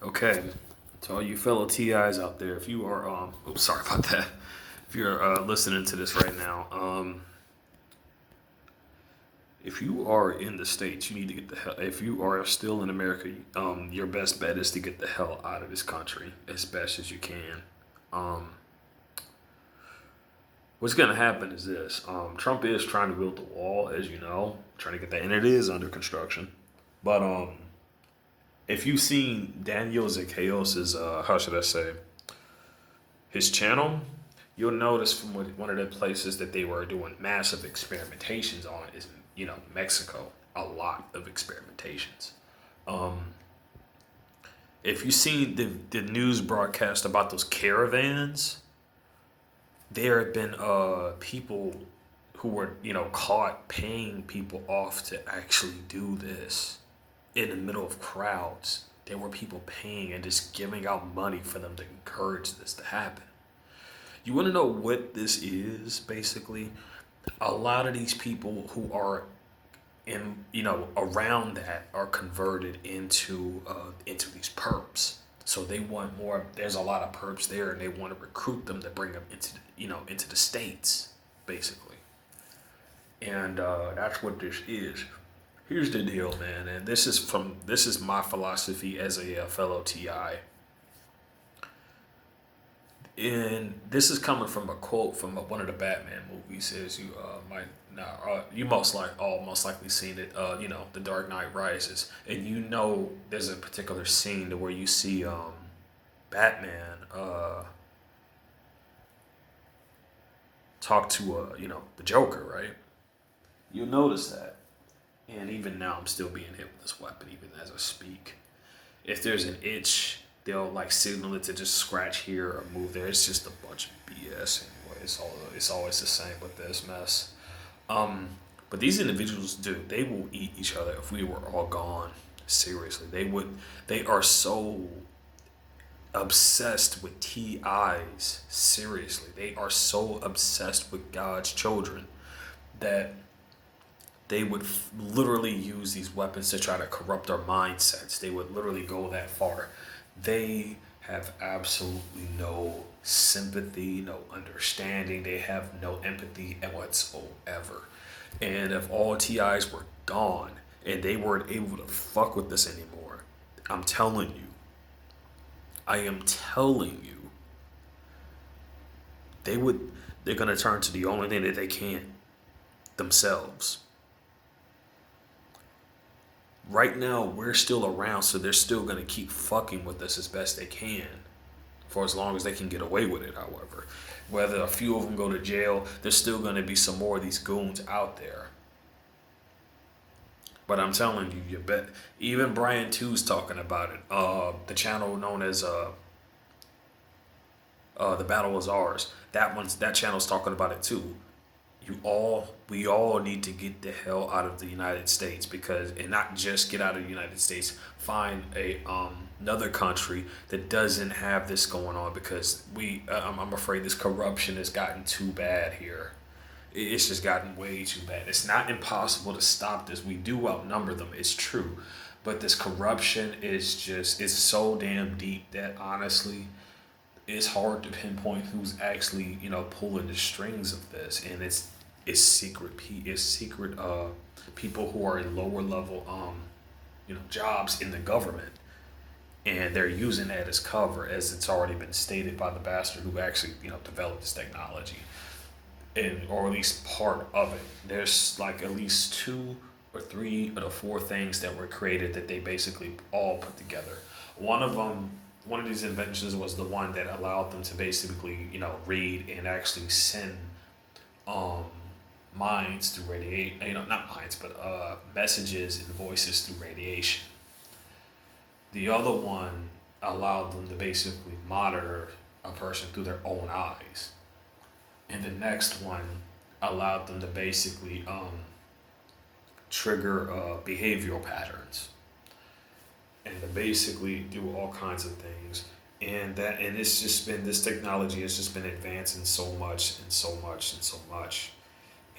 Okay, to all you fellow TIs out there, if you are, oops, sorry about that. If you're listening to this right now, if you are in the States, you need to get the hell. If you are still in America, your best bet is to get the hell out of this country as best as you can. Um, what's going to happen is this: Trump is trying to build the wall, as you know, trying to get that, and it is under construction. But if you've seen Daniel Zacchaeus' how should I say, his channel, you'll notice from one of the places that they were doing massive experimentations on is, Mexico. A lot of experimentations. Um, if you see the news broadcast about those caravans, there have been people who were caught paying people off to actually do this in the middle of crowds. There were people paying and just giving out money for them to encourage this to happen. You want to know what this is, basically? A lot of these people who are around that are converted into these perps. So they want more. There's a lot of perps there, and they want to recruit them to bring them into the states, basically. And that's what this is. Here's the deal, man, and this is my philosophy as a fellow TI. And this is coming from a quote from one of the Batman movies. As you might now, you most likely seen it. The Dark Knight Rises, and there's a particular scene to where you see Batman talk to the Joker, right? You'll notice that, and even now I'm still being hit with this weapon, even as I speak. If there's an itch, they'll like signal it to just scratch here or move there. It's just a bunch of BS anyway. It's always the same with this mess. Um, but these individuals do. They will eat each other if we were all gone. Seriously, they would. They are so obsessed with TIs. Seriously, they are so obsessed with God's children that they would literally use these weapons to try to corrupt our mindsets. They would literally go that far. They have absolutely no sympathy, no understanding. They have no empathy whatsoever. And if all TIs were gone and they weren't able to fuck with this anymore, I'm telling you, I am telling you, they would. They're gonna turn to the only thing that they can, themselves. Right now, we're still around, so they're still gonna keep fucking with us as best they can, for as long as they can get away with it. However, whether a few of them go to jail, there's still gonna be some more of these goons out there. But I'm telling you, you bet. Even Brian Two's talking about it. The channel known as the Battle is Ours. That channel's talking about it too. We all need to get the hell out of the United States, because, and not just get out of the United States, find a another country that doesn't have this going on, because I'm afraid this corruption has gotten too bad here. It's just gotten way too bad. It's not impossible to stop this. We do outnumber them, it's true, but this corruption is so damn deep that honestly it's hard to pinpoint who's actually pulling the strings of this, and it's secret people who are in lower level jobs in the government, and they're using that as cover, as it's already been stated by the bastard who actually developed this technology, and or at least part of it. There's like at least two or three of the four things that were created that they basically all put together. One of them, one of these inventions was the one that allowed them to basically, read and actually send um, minds through radiation. Not minds, but messages and voices through radiation. The other one allowed them to basically monitor a person through their own eyes, and the next one allowed them to basically trigger behavioral patterns, and to basically do all kinds of things. And it's just been, this technology has just been advancing so much and so much and so much.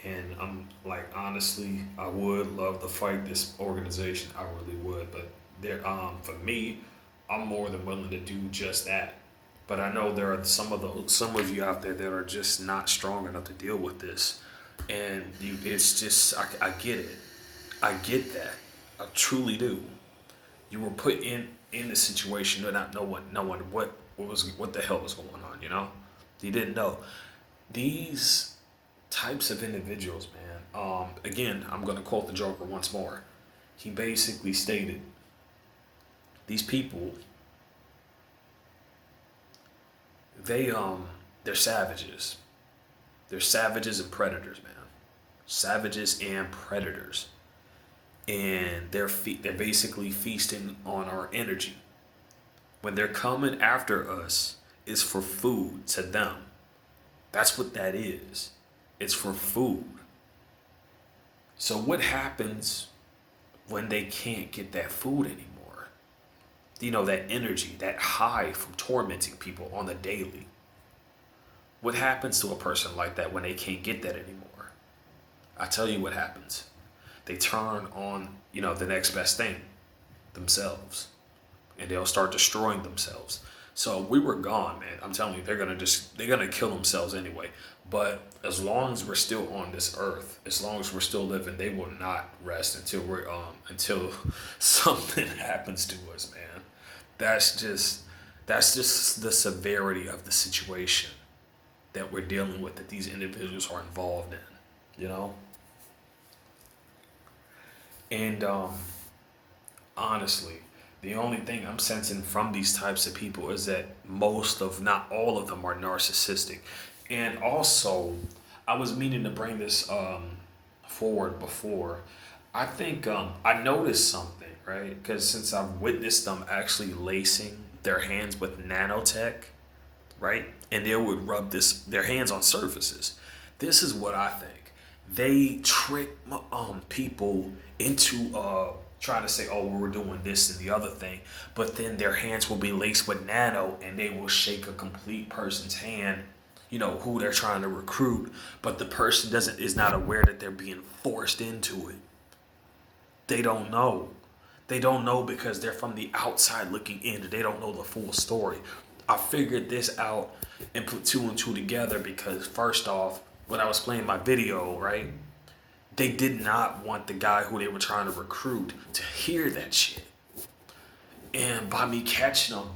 And I'm like, honestly, I would love to fight this organization. I really would, but for me, I'm more than willing to do just that. But I know there are some of you out there that are just not strong enough to deal with this, and it's just I get it. I get that. I truly do. You were put in the situation to not know what the hell was going on. You know, you didn't know these types of individuals, man. Again, I'm gonna quote the Joker once more. He basically stated, "These people, they they're savages. They're savages and predators, man. Savages and predators, and they're basically feasting on our energy. When they're coming after us, it's for food to them. That's what that is. It's for food. So what happens when they can't get that food anymore? You know, that energy, that high from tormenting people on the daily. What happens to a person like that when they can't get that anymore? I tell you what happens. They turn on, the next best thing, themselves. And they'll start destroying themselves. So we were gone, man. I'm telling you, they're gonna kill themselves anyway. But as long as we're still on this earth, as long as we're still living, they will not rest until something happens to us, man. That's just the severity of the situation that we're dealing with, that these individuals are involved in. And honestly, the only thing I'm sensing from these types of people is that most of, not all of them, are narcissistic. And also, I was meaning to bring this forward before. I think I noticed something, right? Because since I've witnessed them actually lacing their hands with nanotech, right? And they would rub their hands on surfaces. This is what I think. They trick people into trying to say, oh, we're doing this and the other thing, but then their hands will be laced with nano, and they will shake a complete person's hand, who they're trying to recruit, but the person is not aware that they're being forced into it. They don't know. They don't know because they're from the outside looking in. They don't know the full story. I figured this out and put two and two together because, first off, when I was playing my video, right, they did not want the guy who they were trying to recruit to hear that shit. And by me catching them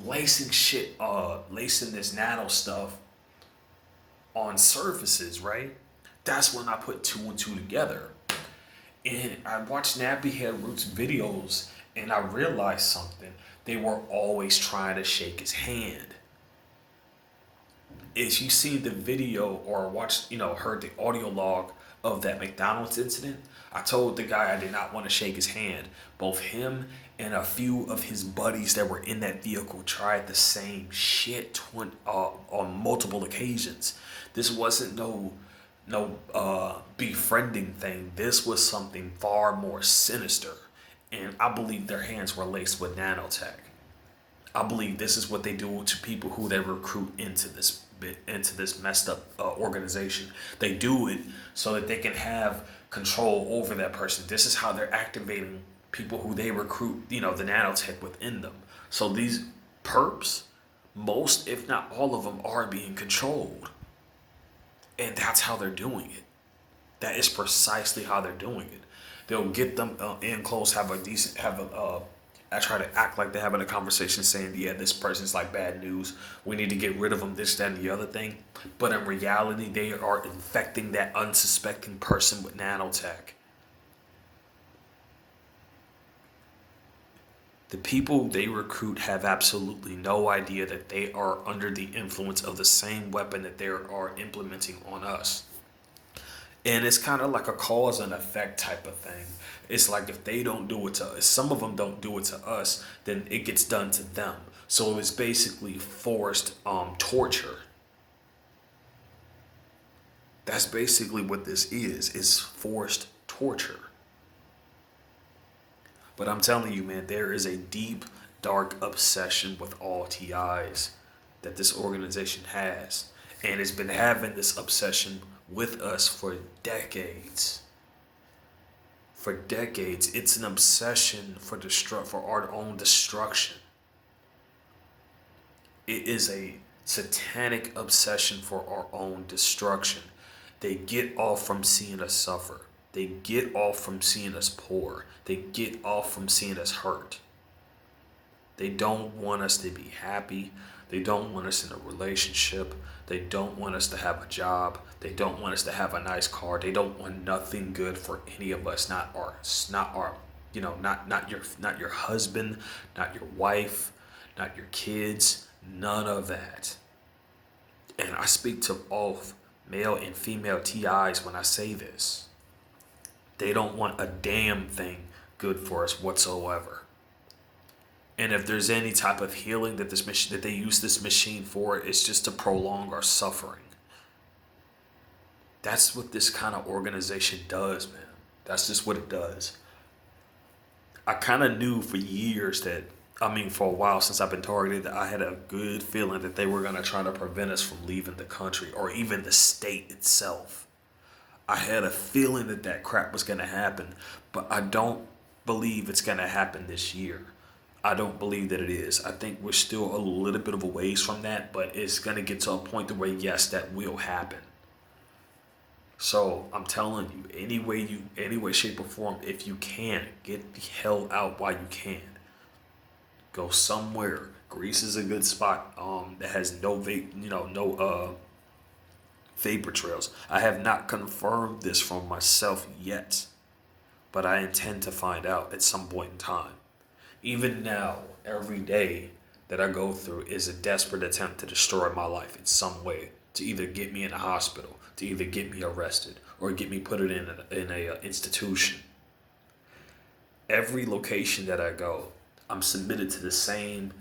lacing this nano stuff on surfaces, right, that's when I put two and two together. And I watched Nappy Head Roots videos, and I realized something. They were always trying to shake his hand. If you see the video or watched, heard the audio log of that McDonald's incident, I told the guy I did not want to shake his hand. Both him and a few of his buddies that were in that vehicle tried the same shit on multiple occasions. This wasn't no befriending thing. This was something far more sinister. And I believe their hands were laced with nanotech. I believe this is what they do to people who they recruit into this messed up organization. They do it so that they can have control over that person. This is how they're activating people who they recruit, the nanotech within them. So these perps, most if not all of them, are being controlled. And that's how they're doing it. That is precisely how they're doing it. They'll get them in close, I try to act like they're having a conversation saying, yeah, this person's like bad news. We need to get rid of them, this, that, and the other thing. But in reality, they are infecting that unsuspecting person with nanotech. The people they recruit have absolutely no idea that they are under the influence of the same weapon that they are implementing on us. And it's kind of like a cause and effect type of thing. It's like if they don't do it to us, some of them don't do it to us, then it gets done to them. So it's basically forced torture. That's basically what this is forced torture. But I'm telling you, man, there is a deep, dark obsession with all TIs that this organization has. And it's been having this obsession with us for decades. For decades, it's an obsession for our own destruction. It is a satanic obsession for our own destruction. They get off from seeing us suffer. They get off from seeing us poor. They get off from seeing us hurt. They don't want us to be happy. They don't want us in a relationship. They don't want us to have a job. They don't want us to have a nice car. They don't want nothing good for any of us, not your husband, not your wife, not your kids, none of that. And I speak to both male and female TIs when I say this. They don't want a damn thing good for us whatsoever. And if there's any type of healing that that they use this machine for, it's just to prolong our suffering. That's what this kind of organization does, man. That's just what it does. I kind of knew for years for a while since I've been targeted, I had a good feeling that they were going to try to prevent us from leaving the country or even the state itself. I had a feeling that crap was going to happen, but I don't believe it's going to happen this year. I don't believe that it is. I think we're still a little bit of a ways from that, but it's going to get to a point where, yes, that will happen. So I'm telling you, any way, shape, or form, if you can, get the hell out while you can. Go somewhere. Greece is a good spot that has no vapor trails. I have not confirmed this from myself yet, but I intend to find out at some point in time. Even now, every day that I go through is a desperate attempt to destroy my life in some way, to either get me in a hospital, to either get me arrested, or get me put in a institution. Every location that I go, I'm submitted to the same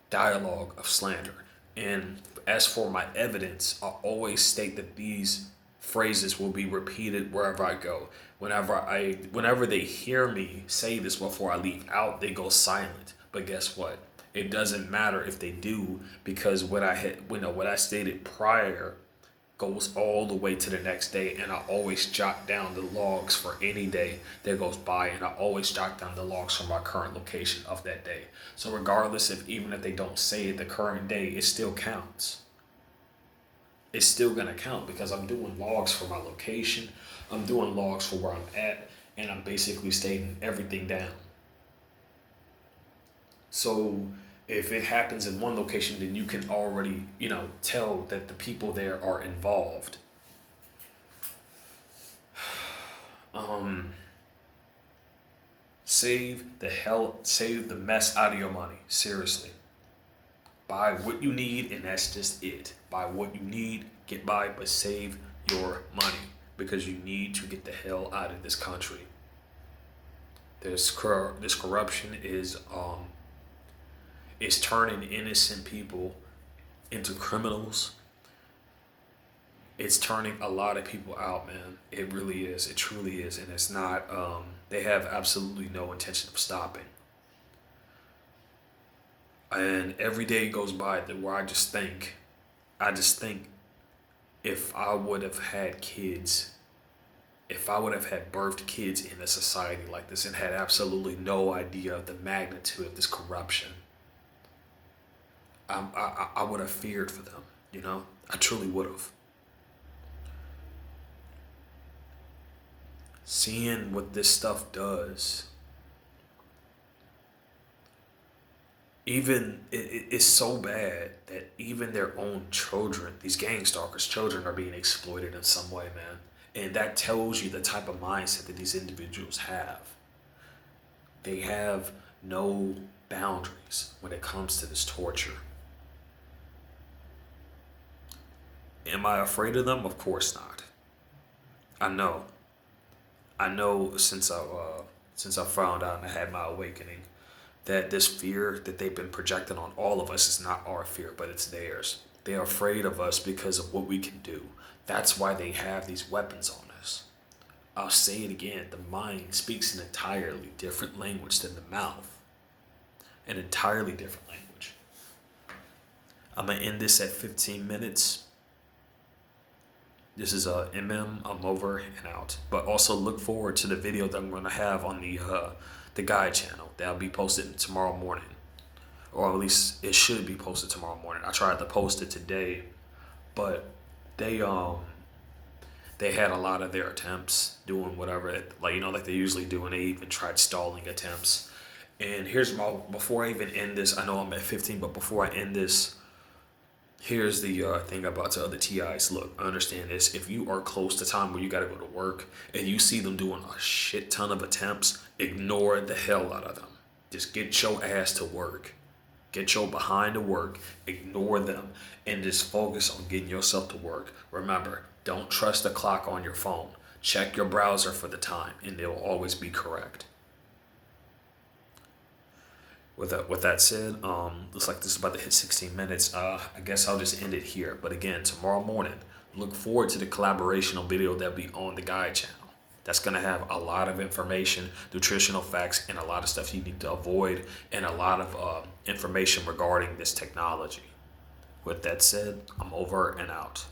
dialogue of slander. And as for my evidence, I always state that these phrases will be repeated wherever I go. Whenever they hear me say this before I leave out, they go silent. But guess what? It doesn't matter if they do, because what I stated prior goes all the way to the next day, and I always jot down the logs for any day that goes by, and I always jot down the logs from my current location of that day. So regardless even if they don't say it the current day, it still counts. It's still gonna count because I'm doing logs for my location, I'm doing logs for where I'm at, and I'm basically stating everything down. So if it happens in one location, then you can already, tell that the people there are involved. Save the mess out of your money. Seriously. Buy what you need, and that's just it. Buy what you need, get by, but save your money because you need to get the hell out of this country. This corruption is turning innocent people into criminals. It's turning a lot of people out, man. It really is. It truly is. And it's not, they have absolutely no intention of stopping. And every day goes by where I just think if I would have had kids, if I would have had birthed kids in a society like this and had absolutely no idea of the magnitude of this corruption, I would have feared for them, I truly would have. Seeing what this stuff does, even it's so bad that even their own children, these gang stalkers' children, are being exploited in some way, man. And that tells you the type of mindset that these individuals have. They have no boundaries when it comes to this torture. Am I afraid of them? Of course not. I know since I found out and I had my awakening that this fear that they've been projecting on all of us is not our fear, but it's theirs. They're afraid of us because of what we can do. That's why they have these weapons on us. I'll say it again. The mind speaks an entirely different language than the mouth. An entirely different language. I'm going to end this at 15 minutes. This is MM. I'm over and out. But also look forward to the video that I'm going to have on the guide channel. That'll be posted tomorrow morning, or at least it should be posted tomorrow morning. I tried to post it today, but they they had a lot of their attempts doing whatever, like like they usually do, and they even tried stalling attempts. And here's my, before I even end this, I know I'm at 15, but before I end this, here's the thing about the other TIs. Look, understand this. If you are close to time where you got to go to work and you see them doing a shit ton of attempts, ignore the hell out of them. Just get your ass to work. Get your behind to work. Ignore them and just focus on getting yourself to work. Remember, don't trust the clock on your phone. Check your browser for the time and it will always be correct. With that said, looks like this is about to hit 16 minutes. I guess I'll just end it here. But again, tomorrow morning, look forward to the collaborational video that'll be on the guide channel. That's going to have a lot of information, nutritional facts, and a lot of stuff you need to avoid, and a lot of information regarding this technology. With that said, I'm over and out.